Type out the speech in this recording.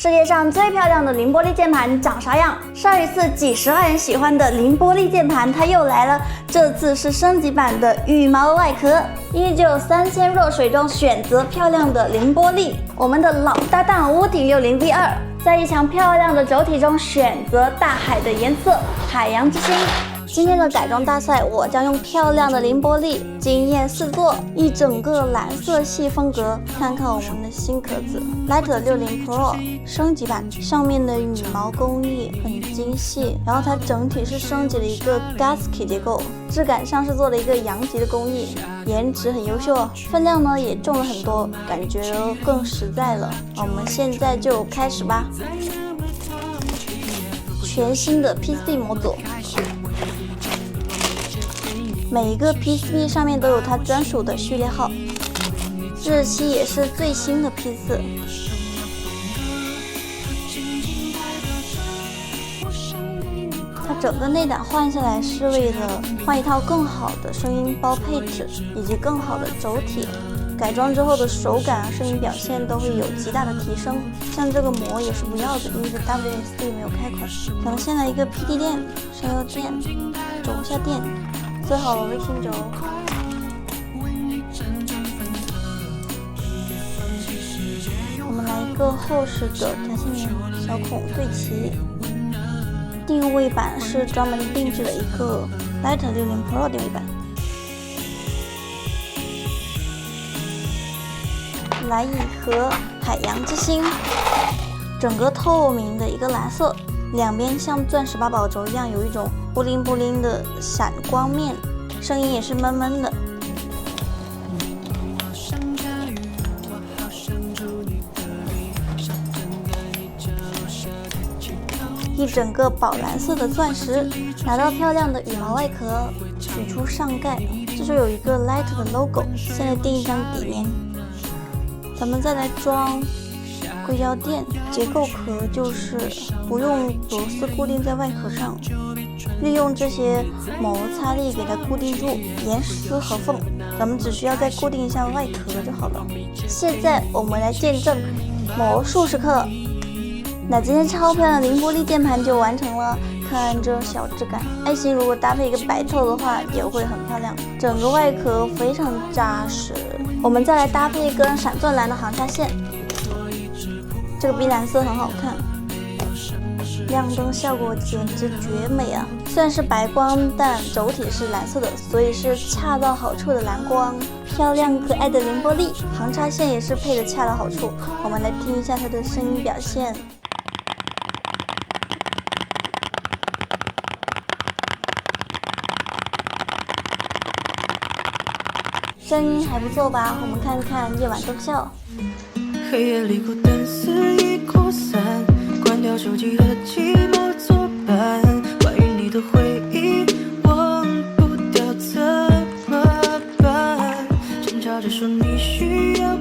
世界上最漂亮的凌波丽键盘长啥样？上一次几十万人喜欢的凌波丽键盘它又来了，这次是升级版的羽毛外壳，依旧3000弱水中选择漂亮的凌波丽。我们的老搭档屋顶60 V2，在一墙漂亮的轴体中选择大海的颜色，海洋之星。今天的改装大赛，我将用漂亮的凌波丽惊艳四座，一整个蓝色系风格。看看我们的新壳子 Light 60 Pro 升级版，上面的羽毛工艺很精细，然后它整体是升级了一个 Gasket 结构，质感上是做了一个阳极的工艺，颜值很优秀，分量呢也重了很多，感觉更实在了。我们现在就开始吧。全新的 PCB 模组。每一个 PCB 上面都有它专属的序列号，日期也是最新的批次。它整个内胆换下来是为了换一套更好的声音包配置以及更好的轴体，改装之后的手感啊、声音表现都会有极大的提升。像这个膜也是不要的，因为是 WSD 没有开孔。咱们先来一个 PD 垫、声优垫、轴下垫。做好了微星轴，我们来一个厚实的夹心棉小孔对齐。定位板是专门定制的一个 Light 60 Pro 定位板。来一盒海洋之星，整个透明的一个蓝色。两边像钻石八宝轴一样，有一种布灵布灵的闪光面，声音也是闷闷的。一整个宝蓝色的钻石，拿到漂亮的羽毛外壳，取出上盖，这就有一个 Light 的 logo。现在钉一张底面，咱们再来装硅胶垫，结构壳就是不用螺丝固定在外壳上，利用这些摩擦力给它固定住严丝合缝，咱们只需要再固定一下外壳就好了。现在我们来见证魔术时刻。那今天超漂亮的凌波丽键盘就完成了，看这小质感，爱心如果搭配一个白透的话也会很漂亮。整个外壳非常扎实，我们再来搭配一根闪钻蓝的行插线。这个碧蓝色很好看，亮灯效果简直绝美啊！虽然是白光，但轴体是蓝色的，所以是恰到好处的蓝光。漂亮可爱的凌波丽，行插线也是配的恰到好处。我们来听一下它的声音表现。声音还不错吧？我们看看夜晚灯效。黑夜里孤单肆意扩散，关掉手机和寂寞作伴。关于你的回忆忘不掉怎么办？挣扎着说你需要